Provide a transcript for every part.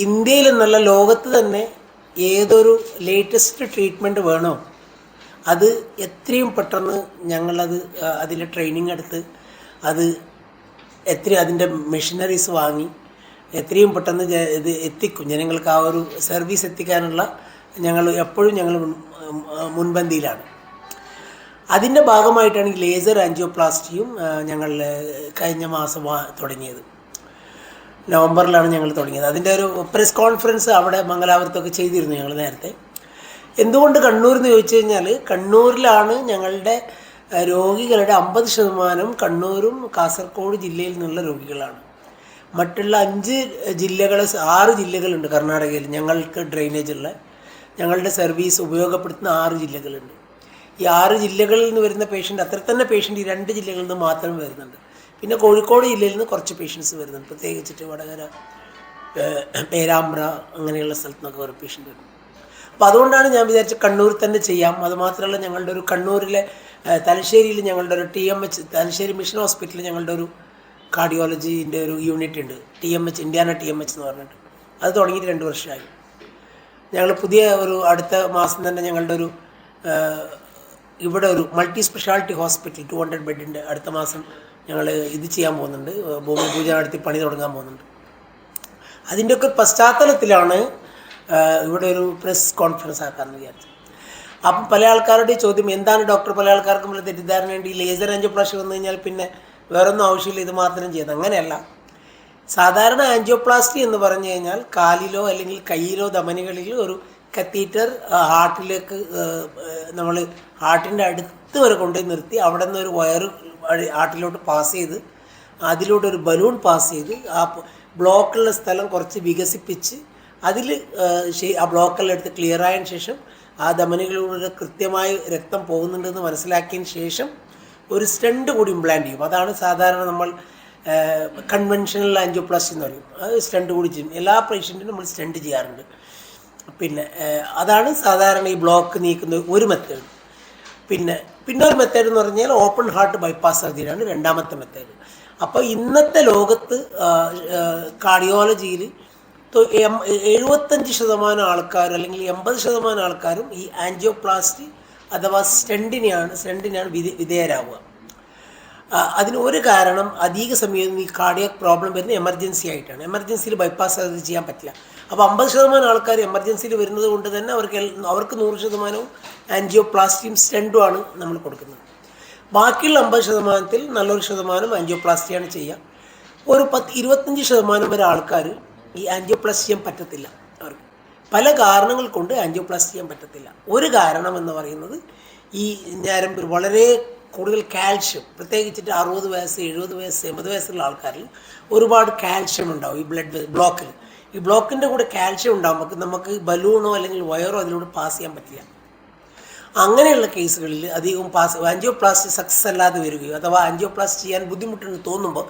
ഇന്ത്യയിൽ എന്നല്ല ലോകത്ത് തന്നെ ഏതൊരു ലേറ്റസ്റ്റ് ട്രീറ്റ്മെൻറ്റ് വേണോ അത് എത്രയും പെട്ടെന്ന് ഞങ്ങളത് അതിൻ്റെ ട്രെയിനിങ് എടുത്ത് അത് അതിൻ്റെ മെഷീനറീസ് വാങ്ങി എത്രയും പെട്ടെന്ന് ഇത് എത്തിക്കും. ജനങ്ങൾക്ക് ആ ഒരു സർവീസ് എത്തിക്കാനുള്ള എപ്പോഴും ഞങ്ങൾ മുൻപന്തിയിലാണ്. അതിൻ്റെ ഭാഗമായിട്ടാണ് ഈ ലേസർ ആൻജിയോപ്ലാസ്റ്റിയും ഞങ്ങൾ കഴിഞ്ഞ മാസം തുടങ്ങിയത്. നവംബറിലാണ് ഞങ്ങൾ തുടങ്ങിയത്. അതിൻ്റെ ഒരു പ്രസ് കോൺഫറൻസ് അവിടെ മംഗലാപുരത്തൊക്കെ ചെയ്തിരുന്നു ഞങ്ങൾ നേരത്തെ. എന്തുകൊണ്ട് കണ്ണൂർ എന്ന് ചോദിച്ചു കഴിഞ്ഞാൽ, കണ്ണൂരിലാണ് ഞങ്ങളുടെ രോഗികളുടെ 50% കണ്ണൂരും കാസർഗോഡ് ജില്ലയിൽ നിന്നുള്ള രോഗികളാണ്. മറ്റുള്ള 6 ജില്ലകളുണ്ട് കർണാടകയിൽ ഞങ്ങൾക്ക് ഡ്രെയിനേജുള്ള, ഞങ്ങളുടെ സർവീസ് ഉപയോഗപ്പെടുത്തുന്ന 6 ജില്ലകളുണ്ട്. ഈ 6 ജില്ലകളിൽ നിന്ന് വരുന്ന പേഷ്യൻ്റ്, അത്ര തന്നെ പേഷ്യൻ്റ് ഈ 2 ജില്ലകളിൽ നിന്ന് മാത്രം വരുന്നുണ്ട്. പിന്നെ കോഴിക്കോട് ജില്ലയിൽ നിന്ന് കുറച്ച് പേഷ്യൻസ് വരുന്നുണ്ട്, പ്രത്യേകിച്ചിട്ട് വടകര, പേരാമ്പ്ര അങ്ങനെയുള്ള സ്ഥലത്ത് നിന്നൊക്കെ ഒരു പേഷ്യൻ്റ് വരുന്നു. അപ്പോൾ അതുകൊണ്ടാണ് ഞാൻ വിചാരിച്ചത് കണ്ണൂർ തന്നെ ചെയ്യാം. അതുമാത്രമല്ല, ഞങ്ങളുടെ ഒരു കണ്ണൂരിലെ തലശ്ശേരിയിൽ ഞങ്ങളുടെ ഒരു TMH, തലശ്ശേരി മിഷൻ ഹോസ്പിറ്റലിൽ ഞങ്ങളുടെ ഒരു കാർഡിയോളജീൻ്റെ ഒരു യൂണിറ്റ് ഉണ്ട്, TMH, ഇന്ത്യാന TMH എന്ന് പറഞ്ഞിട്ട്. അത് തുടങ്ങിയിട്ട് 2 വർഷമായി. ഞങ്ങൾ പുതിയ അടുത്ത മാസം തന്നെ ഞങ്ങളുടെ ഇവിടെ ഒരു മൾട്ടി സ്പെഷ്യാലിറ്റി ഹോസ്പിറ്റൽ 200 ബെഡിൻ്റെ അടുത്ത മാസം ഞങ്ങൾ ഇത് ചെയ്യാൻ പോകുന്നുണ്ട്, ഭൂമി പൂജ നടത്തി പണി തുടങ്ങാൻ പോകുന്നുണ്ട്. അതിൻ്റെയൊക്കെ പശ്ചാത്തലത്തിലാണ് ഇവിടെ ഒരു പ്രസ് കോൺഫറൻസ് ആക്കാമെന്ന് വിചാരിച്ചത്. അപ്പം പല ആൾക്കാരുടെ ചോദ്യം എന്താണ് ഡോക്ടർ, പല ആൾക്കാർക്കും തെറ്റിദ്ധാരണയുണ്ട്, ഈ ലേസർ ആൻജിയോപ്ലാസ്റ്റി വന്നു കഴിഞ്ഞാൽ പിന്നെ വേറൊന്നും ആവശ്യമില്ല, ഇത് മാത്രം ചെയ്യുന്നത്. അങ്ങനെയല്ല. സാധാരണ ആൻജിയോപ്ലാസ്റ്റി എന്ന് പറഞ്ഞു കഴിഞ്ഞാൽ കാലിലോ അല്ലെങ്കിൽ കയ്യിലോ ധമനികളിലോ ഒരു കത്തീറ്റർ ഹാർട്ടിലേക്ക് നമ്മൾ ഹാർട്ടിൻ്റെ അടുത്ത് വരെ കൊണ്ടുപോയി നിർത്തി അവിടെ നിന്ന് ഒരു വയറ് ഹാർട്ടിലോട്ട് പാസ് ചെയ്ത് അതിലൂടെ ഒരു ബലൂൺ പാസ് ചെയ്ത് ആ ബ്ലോക്കുള്ള സ്ഥലം കുറച്ച് വികസിപ്പിച്ച് അതിൽ ആ ബ്ലോക്കെല്ലാം എടുത്ത് ക്ലിയർ ആയതിനു ശേഷം ആ ധമനികളിലൂടെ കൃത്യമായി രക്തം പോകുന്നുണ്ടെന്ന് മനസ്സിലാക്കിയതിന് ശേഷം ഒരു സ്റ്റണ്ട് കൂടി ഇംപ്ലാന്റ് ചെയ്യും. അതാണ് സാധാരണ നമ്മൾ കൺവെൻഷണൽ ആൻജിയോപ്ലാസ്റ്റി എന്ന് പറയും. അത് സ്റ്റണ്ട് കൂടി ചെയ്യും. എല്ലാ പേഷ്യൻറ്റിനും നമ്മൾ സ്റ്റണ്ട് ചെയ്യാറുണ്ട്. പിന്നെ അതാണ് സാധാരണ ഈ ബ്ലോക്ക് നീക്കുന്ന ഒരു മെത്തേഡ്. പിന്നെ ഒരു മെത്തേഡ് എന്ന് പറഞ്ഞാൽ ഓപ്പൺ ഹാർട്ട് ബൈപ്പാസ് സർജറിയാണ് രണ്ടാമത്തെ മെത്തേഡ്. അപ്പോൾ ഇന്നത്തെ ലോകത്ത് കാർഡിയോളജിയിൽ 75% ആൾക്കാർ അല്ലെങ്കിൽ 80% ആൾക്കാരും ഈ ആൻജിയോപ്ലാസ്റ്റി അഥവാ സ്റ്റെൻറ്റിനാണ് വിധേയരാവുക. അതിന് ഒരു കാരണം, അധിക സമയം ഈ കാർഡിയാക് പ്രോബ്ലം വരുന്ന എമർജൻസി ആയിട്ടാണ്. എമർജൻസിയിൽ ബൈപ്പാസ് സർജറി ചെയ്യാൻ പറ്റില്ല. അപ്പോൾ 50% ആൾക്കാർ എമർജൻസിയിൽ വരുന്നത് കൊണ്ട് തന്നെ അവർക്ക് 100% ആൻജിയോപ്ലാസ്റ്റിയും സ്റ്റെൻറ്റുമാണ് നമ്മൾ കൊടുക്കുന്നത്. ബാക്കിയുള്ള 50%-ൽ നല്ലൊരു ശതമാനം ആൻജിയോപ്ലാസ്റ്റിയാണ് ചെയ്യുക. ഒരു 25% വരെ ആൾക്കാർ ഈ ആൻജിയോപ്ലാസ്റ്റി ചെയ്യാൻ പറ്റത്തില്ല. അവർക്ക് പല കാരണങ്ങൾ കൊണ്ട് ആൻജിയോപ്ലാസ്റ്റി ചെയ്യാൻ പറ്റത്തില്ല. ഒരു കാരണം എന്ന് പറയുന്നത് ഈ ഞരമ്പിൽ വളരെ കൂടുതൽ കാൽഷ്യം, പ്രത്യേകിച്ചിട്ട് 60 വയസ്സ് 70 വയസ്സ് 80 വയസ്സുള്ള ആൾക്കാരിൽ ഒരുപാട് കാൽഷ്യം ഉണ്ടാവും ഈ ബ്ലഡ് ബ്ലോക്കിൽ. ഈ ബ്ലോക്കിൻ്റെ കൂടെ കാൽഷ്യം ഉണ്ടാകുമ്പോൾ നമുക്ക് ബലൂണോ അല്ലെങ്കിൽ വയറോ അതിലൂടെ പാസ് ചെയ്യാൻ പറ്റില്ല. അങ്ങനെയുള്ള കേസുകളിൽ അധികവും ആൻജിയോപ്ലാസ്റ്റി സക്സസ് അല്ലാതെ വരികയോ അഥവാ ആൻജിയോപ്ലാസ്റ്റി ചെയ്യാൻ ബുദ്ധിമുട്ടെന്ന് തോന്നുമ്പോൾ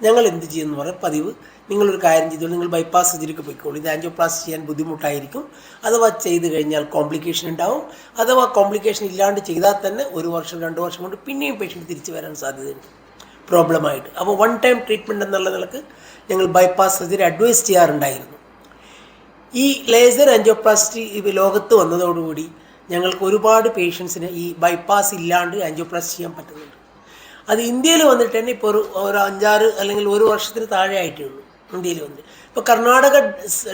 ഞങ്ങൾ എന്ത് ചെയ്യുമെന്ന് പറഞ്ഞാൽ, പതിവ് നിങ്ങളൊരു കാര്യം ചെയ്തോളൂ, നിങ്ങൾ ബൈപ്പാസ് സർജറിക്ക് പോയിക്കോളൂ, ഇത് ആൻജിയോപ്ലാസ്റ്റി ചെയ്യാൻ ബുദ്ധിമുട്ടായിരിക്കും, അഥവാ ചെയ്ത് കഴിഞ്ഞാൽ കോംപ്ലിക്കേഷൻ ഉണ്ടാവും, അഥവാ കോംപ്ലിക്കേഷൻ ഇല്ലാണ്ട് ചെയ്താൽ തന്നെ 1 വർഷം 2 വർഷം കൊണ്ട് പിന്നെയും പേഷ്യൻ്റ് തിരിച്ചു വരാൻ സാധ്യതയുണ്ട് പ്രോബ്ലമായിട്ട്. അപ്പോൾ 1 ടൈം ട്രീറ്റ്മെൻറ്റ് എന്നുള്ള നിലക്ക് ഞങ്ങൾ ബൈപ്പാസ് സർജറി അഡ്വൈസ് ചെയ്യാറുണ്ടായിരുന്നു. ഈ ലേസർ ആൻജിയോപ്ലാസ്റ്റി ലോകത്ത് വന്നതോടുകൂടി ഞങ്ങൾക്ക് ഒരുപാട് പേഷ്യൻസിന് ഈ ബൈപ്പാസ് ഇല്ലാണ്ട് ആൻജിയോപ്ലാസ്റ്റി ചെയ്യാൻ പറ്റുന്നുണ്ട്. അത് ഇന്ത്യയിൽ വന്നിട്ട് തന്നെ ഇപ്പോൾ ഒരു 5-6 അല്ലെങ്കിൽ 1 വർഷത്തിന് താഴെ ആയിട്ടേ ഉള്ളൂ ഇന്ത്യയിൽ വന്നിട്ട്. ഇപ്പോൾ കർണാടക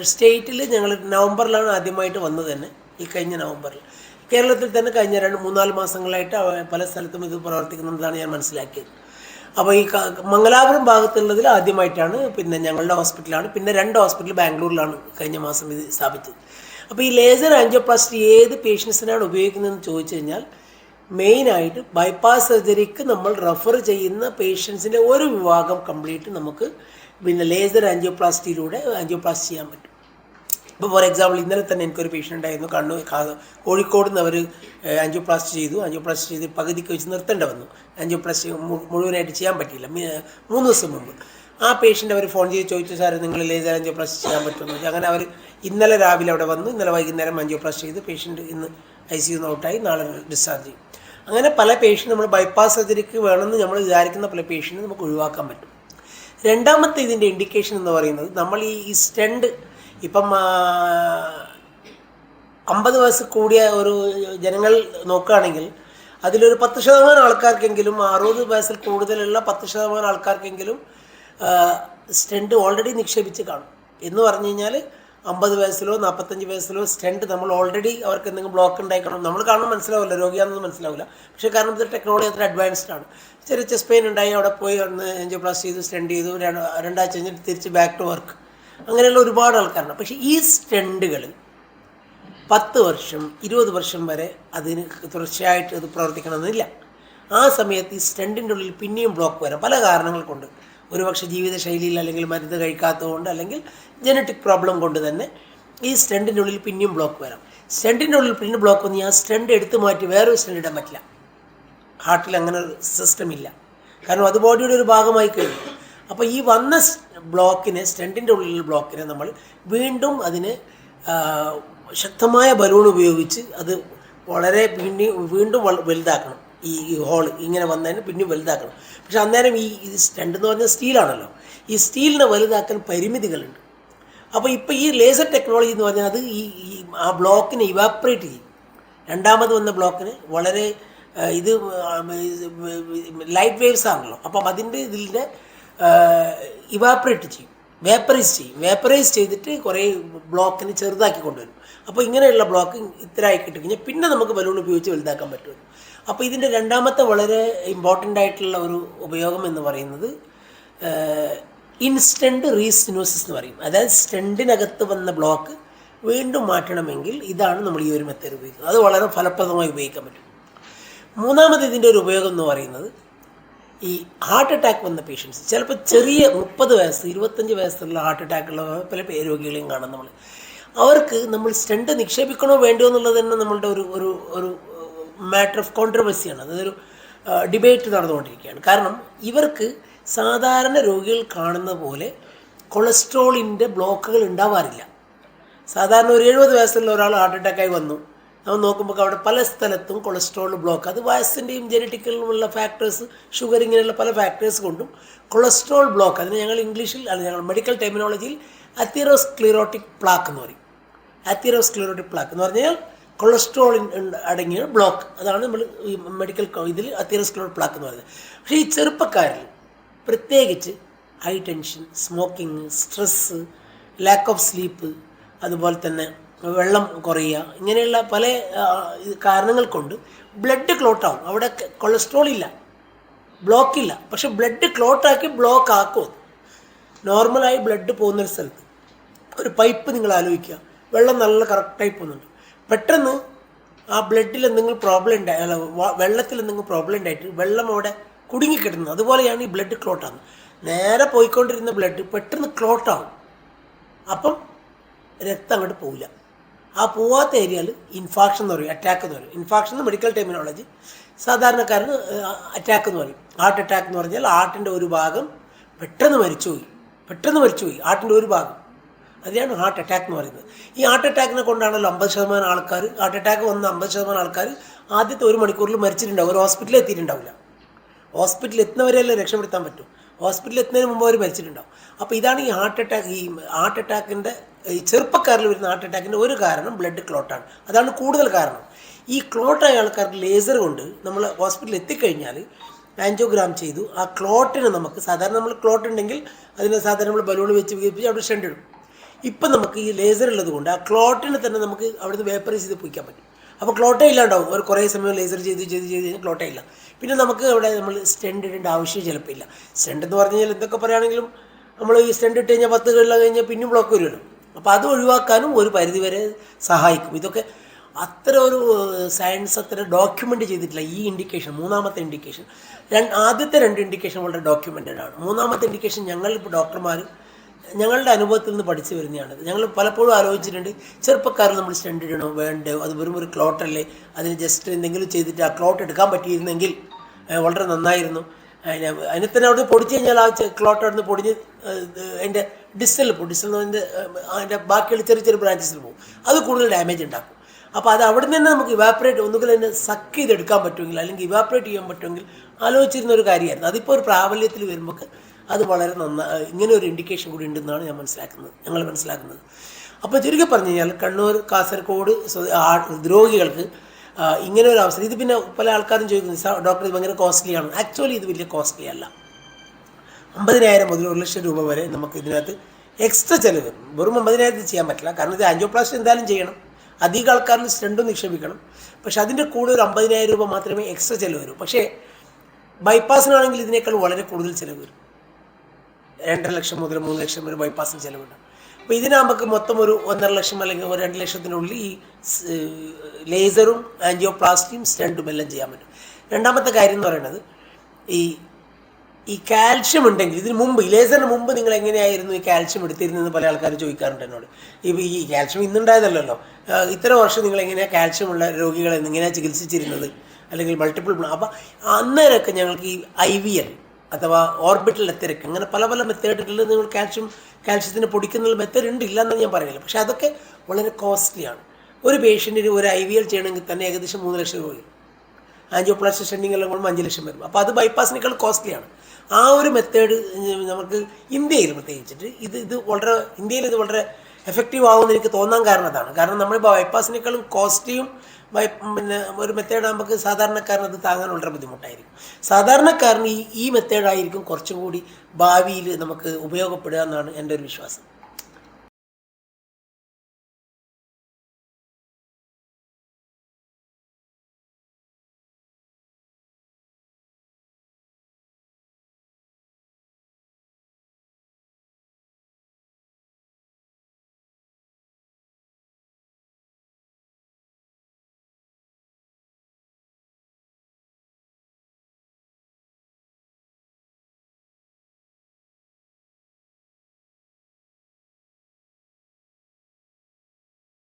സ്റ്റേറ്റിൽ ഞങ്ങൾ നവംബറിലാണ് ആദ്യമായിട്ട് വന്നത് തന്നെ, ഈ കഴിഞ്ഞ നവംബറിൽ. കേരളത്തിൽ തന്നെ കഴിഞ്ഞ 2-3-4 മാസങ്ങളായിട്ട് പല സ്ഥലത്തും ഇത് പ്രവർത്തിക്കുന്നതാണ് ഞാൻ മനസ്സിലാക്കിയത്. അപ്പോൾ ഈ മംഗലാപുരം ഭാഗത്തുള്ളതിൽ ആദ്യമായിട്ടാണ്, പിന്നെ ഞങ്ങളുടെ ഹോസ്പിറ്റലാണ്, പിന്നെ 2 ഹോസ്പിറ്റൽ ബാംഗ്ലൂരിലാണ് കഴിഞ്ഞ മാസം ഇത് സ്ഥാപിച്ചത്. അപ്പോൾ ഈ ലേസർ ആൻജിയോപ്ലാസ്റ്റി ഏത് പേഷ്യൻസിനാണ് ഉപയോഗിക്കുന്നതെന്ന് ചോദിച്ചു കഴിഞ്ഞാൽ, മെയിനായിട്ട് ബൈപ്പാസ് സർജറിക്ക് നമ്മൾ റെഫർ ചെയ്യുന്ന പേഷ്യൻസിൻ്റെ ഒരു വിഭാഗം കംപ്ലീറ്റ് നമുക്ക് പിന്നെ ലേസർ ആൻജിയോപ്ലാസ്റ്റിയിലൂടെ ആൻജിയോപ്ലാസ്റ്റി ചെയ്യാൻ പറ്റും. ഇപ്പോൾ ഫോർ എക്സാമ്പിൾ ഇന്നലെ തന്നെ എനിക്കൊരു പേഷ്യൻ്റ് ഉണ്ടായിരുന്നു, കോഴിക്കോട് നിന്ന് അവർ ആൻജിയോപ്ലാസ്റ്റി ചെയ്ത് പകുതിക്ക് വെച്ച് നിർത്തേണ്ടി വന്നു. ആൻജിയോപ്ലാസ്റ്റി മുഴുവനായിട്ട് ചെയ്യാൻ പറ്റിയില്ല. 3 ദിവസം മുമ്പ് ആ പേഷ്യൻ്റ് അവർ ഫോൺ ചെയ്ത് ചോദിച്ചു, സാർ നിങ്ങൾ ലേസർ ആൻജിയോപ്ലാസ്റ്റി ചെയ്യാൻ പറ്റുമെന്ന് ചോദിച്ചു. അങ്ങനെ അവർ ഇന്നലെ രാവിലെ അവിടെ വന്നു, ഇന്നലെ വൈകുന്നേരം ആൻജിയോപ്ലാസ്റ്റി ചെയ്ത് പേഷ്യൻ്റ് ഇന്ന് ICU ഔട്ടായി, നാളെ ഡിസ്ചാർജ് ചെയ്യും. അങ്ങനെ പല പേഷ്യൻ്റ് നമ്മൾ ബൈപ്പാസ് സർജറിക്ക് വേണമെന്ന് നമ്മൾ വിചാരിക്കുന്ന പല പേഷ്യൻ്റ് നമുക്ക് ഒഴിവാക്കാൻ പറ്റും. രണ്ടാമത്തെ ഇതിൻ്റെ ഇൻഡിക്കേഷൻ എന്ന് പറയുന്നത്, നമ്മൾ ഈ സ്റ്റെൻഡ് ഇപ്പം 50 വയസ്സ് കൂടിയ ഒരു ജനങ്ങൾ നോക്കുകയാണെങ്കിൽ അതിലൊരു 10% ആൾക്കാർക്കെങ്കിലും 60 വയസ്സിൽ കൂടുതലുള്ള 10% ആൾക്കാർക്കെങ്കിലും സ്റ്റെൻറ്റ് ഓൾറെഡി നിക്ഷേപിച്ച് കാണും. എന്ന് പറഞ്ഞു കഴിഞ്ഞാൽ 50 വയസ്സിലോ 45 വയസ്സിലോ സ്റ്റെൻറ്റ് നമ്മൾ ഓൾറെഡി അവർക്ക് എന്തെങ്കിലും ബ്ലോക്ക് ഉണ്ടായിക്കണം. നമ്മൾ കാണുമ്പോൾ മനസ്സിലാവില്ല, രോഗിയാണെന്ന് മനസ്സിലാവില്ല. പക്ഷേ കാരണം ഇത് ടെക്നോളജി അത്ര അഡ്വാൻസ്ഡ് ആണ്. ചെറിയ ചെസ്റ്റ് പെയിൻ ഉണ്ടായി അവിടെ പോയി ഒന്ന് എൻജിയോപ്ലാസ്റ്റി ചെയ്തു, സ്റ്റെൻറ്റ് ചെയ്തു, 2 ആഴ്ച കഴിഞ്ഞിട്ട് തിരിച്ച് ബാക്ക് ടു വർക്ക്. അങ്ങനെയുള്ള ഒരുപാട് ആൾക്കാരുണ്ട്. പക്ഷേ ഈ സ്റ്റെൻറ്റുകൾ 10 വർഷം 20 വർഷം വരെ അതിന് തുടർച്ചയായിട്ട് അത് പ്രവർത്തിക്കണമെന്നില്ല. ആ സമയത്ത് ഈ സ്റ്റെൻറ്റിൻ്റെ ഉള്ളിൽ പിന്നെയും ബ്ലോക്ക് വരാം, പല കാരണങ്ങൾ കൊണ്ട്. ഒരുപക്ഷെ ജീവിതശൈലിയിൽ അല്ലെങ്കിൽ മരുന്ന് കഴിക്കാത്തതുകൊണ്ട് അല്ലെങ്കിൽ ജനറ്റിക് പ്രോബ്ലം കൊണ്ട് തന്നെ ഈ സ്റ്റെൻറ്റിൻ്റെ ഉള്ളിൽ പിന്നെയും ബ്ലോക്ക് വരാം. സ്റ്റെൻറ്റിൻ്റെ ഉള്ളിൽ പിന്നെ ബ്ലോക്ക് വന്ന് ആ സ്റ്റെൻറ്റ് എടുത്ത് മാറ്റി വേറൊരു സ്റ്റെൻറ്റ് ഇടാൻ പറ്റില്ല. ഹാർട്ടിൽ അങ്ങനെ ഒരു സിസ്റ്റം ഇല്ല, കാരണം അത് ബോഡിയുടെ ഒരു ഭാഗമായി കഴിഞ്ഞു. അപ്പോൾ ഈ വന്ന ബ്ലോക്കിനെ, സ്റ്റെൻറ്റിൻ്റെ ഉള്ളിലുള്ള ബ്ലോക്കിനെ നമ്മൾ വീണ്ടും അതിനെ ശക്തമായ ബലൂൺ ഉപയോഗിച്ച് അത് വളരെ വീണ്ടും വലുതാക്കണം. ഈ ഹോൾ ഇങ്ങനെ വന്നതിന് പിന്നെ വലുതാക്കണം. പക്ഷെ അന്നേരം ഈ സ്റ്റെൻറ്റ് എന്ന് പറഞ്ഞാൽ സ്റ്റീലാണല്ലോ, ഈ സ്റ്റീലിനെ വലുതാക്കാൻ പരിമിതികളുണ്ട്. അപ്പോൾ ഇപ്പോൾ ഈ ലേസർ ടെക്നോളജി എന്ന് പറഞ്ഞാൽ അത് ആ ബ്ലോക്കിനെ ഇവാപ്പറേറ്റ് ചെയ്യും. രണ്ടാമത് വന്ന ബ്ലോക്കിന് വളരെ ഇത് ലൈറ്റ് വേവ്സ് ആണല്ലോ, അപ്പം അതിൻ്റെ ഇതിൻ്റെ ഇവാപ്പറേറ്റ് ചെയ്യും, വേപ്പറൈസ് ചെയ്തിട്ട് കുറേ ബ്ലോക്കിന് ചെറുതാക്കി കൊണ്ടുവരും. അപ്പോൾ ഇങ്ങനെയുള്ള ബ്ലോക്ക് ഇത്ര ആയി കിട്ടിക്കഴിഞ്ഞാൽ പിന്നെ നമുക്ക് ബലൂൺ ഉപയോഗിച്ച് വലുതാക്കാൻ പറ്റും. അപ്പോൾ ഇതിൻ്റെ രണ്ടാമത്തെ വളരെ ഇമ്പോർട്ടൻ്റ് ആയിട്ടുള്ള ഒരു ഉപയോഗം എന്ന് പറയുന്നത് ഇൻസ്റ്റൻറ്റ് റീസ്റ്റിനോസിസ് എന്ന് പറയും. അതായത് സ്റ്റെൻറ്റിനകത്ത് വന്ന ബ്ലോക്ക് വീണ്ടും മാറ്റണമെങ്കിൽ ഇതാണ് നമ്മൾ ഈ ഒരു മെത്തേഡ് ഉപയോഗിക്കുന്നത്. അത് വളരെ ഫലപ്രദമായി ഉപയോഗിക്കാൻ പറ്റും. മൂന്നാമത് ഇതിൻ്റെ ഒരു ഉപയോഗം എന്ന് പറയുന്നത് ഈ ഹാർട്ട് അറ്റാക്ക് വന്ന പേഷ്യൻസ്, ചിലപ്പോൾ ചെറിയ 30 വയസ്സ് 25 വയസ്സുള്ള ഹാർട്ട് അറ്റാക്കുള്ള പല രോഗികളെയും കാണാം നമ്മൾ. അവർക്ക് നമ്മൾ സ്റ്റെൻറ്റ് നിക്ഷേപിക്കണോ വേണ്ടോ എന്നുള്ളത് തന്നെ നമ്മളുടെ ഒരു മാറ്റർ ഓഫ് കോൺട്രവേഴ്സിയാണ്. അതൊരു ഡിബേറ്റ് നടന്നുകൊണ്ടിരിക്കുകയാണ്. കാരണം ഇവർക്ക് സാധാരണ രോഗികൾ കാണുന്ന പോലെ കൊളസ്ട്രോളിൻ്റെ ബ്ലോക്കുകൾ ഉണ്ടാവാറില്ല. സാധാരണ ഒരു 70 വയസ്സുള്ള ഒരാൾ ഹാർട്ട് അറ്റാക്കായി വന്നു, നമ്മൾ നോക്കുമ്പോൾ അവിടെ പല സ്ഥലത്തും കൊളസ്ട്രോൾ ബ്ലോക്ക്, അത് വയസ്സിൻ്റെയും ജനറ്റിക്കലുമുള്ള ഫാക്ടേഴ്സ്, ഷുഗർ, ഇങ്ങനെയുള്ള പല ഫാക്ടേഴ്സ് കൊണ്ടും കൊളസ്ട്രോൾ ബ്ലോക്ക്, അതിന് ഞങ്ങൾ ഇംഗ്ലീഷിൽ അല്ലെങ്കിൽ ഞങ്ങൾ മെഡിക്കൽ ടെർമിനോളജിയിൽ അത്തിറോസ്ക്ലിറോട്ടിക് പ്ലാക്ക് എന്ന് പറയും. അത്തിറോസ്ക്ലിറോട്ടിക് പ്ലാക്ക് എന്ന് പറഞ്ഞാൽ കൊളസ്ട്രോൾ അടങ്ങിയ ബ്ലോക്ക്, അതാണ് നമ്മൾ ഈ മെഡിക്കൽ ഇതിൽ അത്തിറോസ്ക്ലിറോട്ടിക് പ്ലാക്ക് എന്ന് പറയുന്നത്. പക്ഷേ ഈ ചെറുപ്പക്കാരിൽ പ്രത്യേകിച്ച് high tension, smoking, stress, lack of sleep, അതുപോലെ തന്നെ വെള്ളം കുറയുക, ഇങ്ങനെയുള്ള പല കാരണങ്ങൾ കൊണ്ട് ബ്ലഡ് ക്ലോട്ടാവും. അവിടെ കൊളസ്ട്രോൾ ഇല്ല, ബ്ലോക്കില്ല, പക്ഷെ ബ്ലഡ് ക്ലോട്ടാക്കി ബ്ലോക്ക് ആക്കും. നോർമലായി ബ്ലഡ് പോകുന്നൊരു സ്ഥലത്ത് ഒരു പൈപ്പ് നിങ്ങൾ ആലോചിക്കുക, വെള്ളം നല്ല കറക്റ്റായി പോകുന്നുണ്ട്. പെട്ടെന്ന് ആ ബ്ലഡിൽ എന്തെങ്കിലും പ്രോബ്ലം ഉണ്ടായി, വെള്ളത്തിൽ എന്തെങ്കിലും പ്രോബ്ലം ഉണ്ടായിട്ട് വെള്ളം അവിടെ കുടുങ്ങിക്കിടുന്നത്. അതുപോലെയാണ് ഈ ബ്ലഡ് ക്ലോട്ടാകുന്നത്. നേരെ പോയിക്കൊണ്ടിരുന്ന ബ്ലഡ് പെട്ടെന്ന് ക്ലോട്ടാവും, അപ്പം രക്തം അങ്ങോട്ട് പോവില്ല. ആ പോവാത്ത ഏരിയയിൽ ഇൻഫാക്ഷൻ എന്ന് പറയും, അറ്റാക്ക് എന്ന് പറയും. ഇൻഫാക്ഷൻ എന്ന് മെഡിക്കൽ ടെർമിനോളജി, സാധാരണക്കാരന് അറ്റാക്ക് എന്ന് പറയും. ഹാർട്ട് അറ്റാക്ക് എന്ന് പറഞ്ഞാൽ ഹാർട്ടിൻ്റെ ഒരു ഭാഗം പെട്ടെന്ന് മരിച്ചുപോയി, ഹാർട്ടിൻ്റെ ഒരു ഭാഗം, അതിനാണ് ഹാർട്ട് അറ്റാക്ക് എന്ന് പറയുന്നത്. ഈ ഹാർട്ട് അറ്റാക്കിനെ കൊണ്ടാണല്ലോ 50% ആൾക്കാർ, ഹാർട്ട് അറ്റാക്ക് വന്ന 50% ആൾക്കാർ ആദ്യത്തെ 1 മണിക്കൂറിൽ മരിച്ചിട്ടുണ്ടാവും, ഒരു ഹോസ്പിറ്റലിൽ എത്തിയിട്ടുണ്ടാവില്ല. ഹോസ്പിറ്റലിൽ എത്തുന്നവരെയല്ലേ രക്ഷപ്പെടുത്താൻ പറ്റും, ഹോസ്പിറ്റലിൽ എത്തുന്നതിന് മുമ്പ് അവർ മരിച്ചിട്ടുണ്ടാവും. അപ്പോൾ ഇതാണ് ഈ ഹാർട്ട് അറ്റാക്കിൻ്റെ ഈ ചെറുപ്പക്കാരിൽ വരുന്ന ഹാർട്ട് അറ്റാക്കിൻ്റെ ഒരു കാരണം ബ്ലഡ് ക്ലോട്ടാണ്. അതാണ് കൂടുതൽ കാരണം. ഈ ക്ലോട്ടായ ആൾക്കാർക്ക് ലേസർ കൊണ്ട് നമ്മൾ ഹോസ്പിറ്റലിൽ എത്തിക്കഴിഞ്ഞാൽ ആൻജിയോഗ്രാം ചെയ്തു ആ ക്ലോട്ടിന് നമുക്ക്, സാധാരണ നമ്മൾ ക്ലോട്ട് ഉണ്ടെങ്കിൽ അതിന് സാധാരണ നമ്മൾ ബലൂൺ വെച്ച് വികസിപ്പിച്ച് അവിടെ സ്റ്റെൻറ്റ് ഇടും. ഇപ്പം നമുക്ക് ഈ ലേസർ ഉള്ളത് കൊണ്ട് ആ ക്ലോട്ടിനെ തന്നെ നമുക്ക് അവിടുന്ന് വേപ്പറൈസ് ചെയ്ത് പൊയ്ക്കാൻ പറ്റും. അപ്പോൾ ക്ലോട്ടേ ഇല്ലാണ്ടാവും. ഒരു കുറേ സമയം ലേസർ ചെയ്ത് കഴിഞ്ഞാൽ ക്ലോട്ടേ ഇല്ല. പിന്നെ നമുക്ക് അവിടെ നമ്മൾ സ്റ്റെൻറ്റ് ഇടേണ്ട ആവശ്യം ചിലപ്പോൾ ഇല്ല. സ്റ്റെൻറ്റ് എന്ന് പറഞ്ഞു കഴിഞ്ഞാൽ എന്തൊക്കെ പറയുകയാണെങ്കിലും നമ്മൾ ഈ സ്റ്റെൻറ്റ് ഇട്ട് കഴിഞ്ഞാൽ 10 കൊല്ലം കഴിഞ്ഞാൽ പിന്നെയും ബ്ലോക്ക് വരുമല്ലോ. അപ്പോൾ അത് ഒഴിവാക്കാനും ഒരു പരിധിവരെ സഹായിക്കും. ഇതൊക്കെ അത്ര ഒരു സയൻസ് അത്ര ഡോക്യുമെൻ്റ് ചെയ്തിട്ടില്ല. ഈ ഇൻഡിക്കേഷൻ, മൂന്നാമത്തെ ഇൻഡിക്കേഷൻ, ആദ്യത്തെ 2 ഇൻഡിക്കേഷൻ വളരെ ഡോക്യുമെൻ്റഡ് ആണ്. മൂന്നാമത്തെ ഇൻഡിക്കേഷൻ ഞങ്ങളിപ്പോൾ ഡോക്ടർമാർ ഞങ്ങളുടെ അനുഭവത്തിൽ നിന്ന് പഠിച്ചു വരുന്നതാണത്. ഞങ്ങൾ പലപ്പോഴും ആലോചിച്ചിട്ടുണ്ട്, ചെറുപ്പക്കാരിൽ നമ്മൾ സ്റ്റെൻറ്റ് ഇടണോ വേണ്ടോ, അത് വെറും ഒരു ക്ലോട്ടല്ലേ, അതിന് ജസ്റ്റ് എന്തെങ്കിലും ചെയ്തിട്ട് ആ ക്ലോട്ട് എടുക്കാൻ പറ്റിയിരുന്നെങ്കിൽ വളരെ നന്നായിരുന്നു. അതിനെ തന്നെ അവിടെ പൊടിച്ച് കഴിഞ്ഞാൽ ആ ക്ലോട്ട് അവിടെ നിന്ന് പൊടിഞ്ഞ് അതിൻ്റെ ഡിസ്റ്റൽ എന്ന് അതിൻ്റെ ബാക്കിയുള്ള ചെറിയ ബ്രാഞ്ചസിൽ പോകും, അത് കൂടുതൽ ഡാമേജ് ഉണ്ടാക്കും. അപ്പോൾ അത് അവിടെ നിന്ന് നമുക്ക് ഇവാപ്പറേറ്റ് ഒന്നുകിൽ അതിനെ സക്ക് ചെയ്തെടുക്കാൻ പറ്റുമെങ്കിൽ അല്ലെങ്കിൽ ഇവാപ്പറേറ്റ് ചെയ്യാൻ പറ്റുമെങ്കിൽ ആലോചിച്ചിരുന്ന ഒരു കാര്യമായിരുന്നു. അതിപ്പോൾ ഒരു പ്രാബല്യത്തിൽ വരുമ്പോൾ അത് വളരെ ഇങ്ങനെ ഒരു ഇൻഡിക്കേഷൻ കൂടി ഉണ്ടെന്നാണ് ഞങ്ങൾ മനസ്സിലാക്കുന്നത്. അപ്പോൾ ചുരുക്കി പറഞ്ഞു കഴിഞ്ഞാൽ കണ്ണൂർ കാസർഗോഡ് രോഗികൾക്ക് ഇങ്ങനെ ഒരു അവസരം, ഇത് പിന്നെ പല ആൾക്കാരും ചോദിക്കുന്നു ഡോക്ടർ ഇത് ഭയങ്കര കോസ്റ്റ്ലിയാണ്. ആക്ച്വലി ഇത് വലിയ കോസ്റ്റ്ലി അല്ല. 50,000 മുതൽ 1,00,000 രൂപ വരെ നമുക്ക് ഇതിനകത്ത് എക്സ്ട്രാ ചിലവ് വരും. വെറും 50,000 ചെയ്യാൻ പറ്റില്ല, കാരണം ഇത് ആൻജിയോപ്ലാസ്റ്റി എന്തായാലും ചെയ്യണം, അധികം ആൾക്കാരിൽ സ്റ്റണ്ടും നിക്ഷേപിക്കണം. പക്ഷെ അതിൻ്റെ കൂടെ ഒരു 50,000 രൂപ മാത്രമേ എക്സ്ട്രാ ചിലവ് വരൂ. പക്ഷേ ബൈപ്പാസിനാണെങ്കിൽ ഇതിനേക്കാൾ വളരെ കൂടുതൽ ചിലവ് വരും. 2.5 ലക്ഷം മുതൽ 3 ലക്ഷം വരെ ബൈപ്പാസിന് ചിലവുണ്ട്. അപ്പോൾ ഇതിന് നമുക്ക് മൊത്തം ഒരു 1.5 ലക്ഷം അല്ലെങ്കിൽ ഒരു 2 ലക്ഷത്തിനുള്ളിൽ ഈ ലേസറും ആൻജിയോപ്ലാസ്റ്റിയും സ്റ്റണ്ടും എല്ലാം ചെയ്യാൻ പറ്റും. രണ്ടാമത്തെ കാര്യം എന്ന് പറയുന്നത് ഈ കാൽഷ്യം ഉണ്ടെങ്കിൽ, ഇതിന് മുമ്പ് ഈ ലേസറിന് മുമ്പ് നിങ്ങൾ എങ്ങനെയായിരുന്നു ഈ കാൽഷ്യം എടുത്തിരുന്നതെന്ന് പല ആൾക്കാർ ചോദിക്കാറുണ്ട് എന്നോട്. ഈ കാൽഷ്യം ഇന്നുണ്ടായതല്ലോ, ഇത്ര വർഷം നിങ്ങൾ എങ്ങനെയാണ് കാൽഷ്യമുള്ള രോഗികളെ എങ്ങനെയാണ് ചികിത്സിച്ചിരുന്നത്, അല്ലെങ്കിൽ മൾട്ടിപ്പിൾ. അപ്പോൾ അന്നേരമൊക്കെ ഞങ്ങൾക്ക് ഈ IVL അഥവാ ഓർബിറ്റൽ എത്തരക്ക്, അങ്ങനെ പല പല മെത്തേഡുകളിൽ നിങ്ങൾ കാൽഷ്യത്തിന് പൊടിക്കുന്ന മെത്തേഡ് ഉണ്ട്, ഇല്ലയെന്ന് ഞാൻ പറയുന്നില്ല. പക്ഷേ അതൊക്കെ വളരെ കോസ്റ്റ്ലിയാണ്. ഒരു പേഷ്യൻറ്റിന് ഒരു IVL ചെയ്യണമെങ്കിൽ തന്നെ ഏകദേശം 3 ലക്ഷം രൂപ വരും. ആൻജിയോപ്ലാസ്റ്റി സ്റ്റെൻഡിങ് എല്ലാം കൂടുമ്പോൾ 5 ലക്ഷം വരും. അപ്പോൾ അത് ബൈപ്പാസിനേക്കാൾ കോസ്റ്റ്ലിയാണ്. ആ ഒരു മെത്തേഡ് നമുക്ക് ഇന്ത്യയിൽ പ്രത്യേകിച്ചിട്ട് ഇന്ത്യയിൽ ഇത് വളരെ എഫക്റ്റീവ് ആകുമെന്ന് എനിക്ക് തോന്നാൻ കാരണം അതാണ്. കാരണം നമ്മൾ ബൈപ്പാസിനേക്കാളും കോസ്റ്റ്ലിയും പിന്നെ ഒരു മെത്തേഡ് നമുക്ക് സാധാരണക്കാരന് അത് താങ്ങാൻ വളരെ ബുദ്ധിമുട്ടായിരിക്കും. സാധാരണക്കാരന് ഈ മെത്തേഡായിരിക്കും കുറച്ചും കൂടി ഭാവിയിൽ നമുക്ക് ഉപയോഗപ്പെടുക എന്നാണ് എൻ്റെ ഒരു വിശ്വാസം.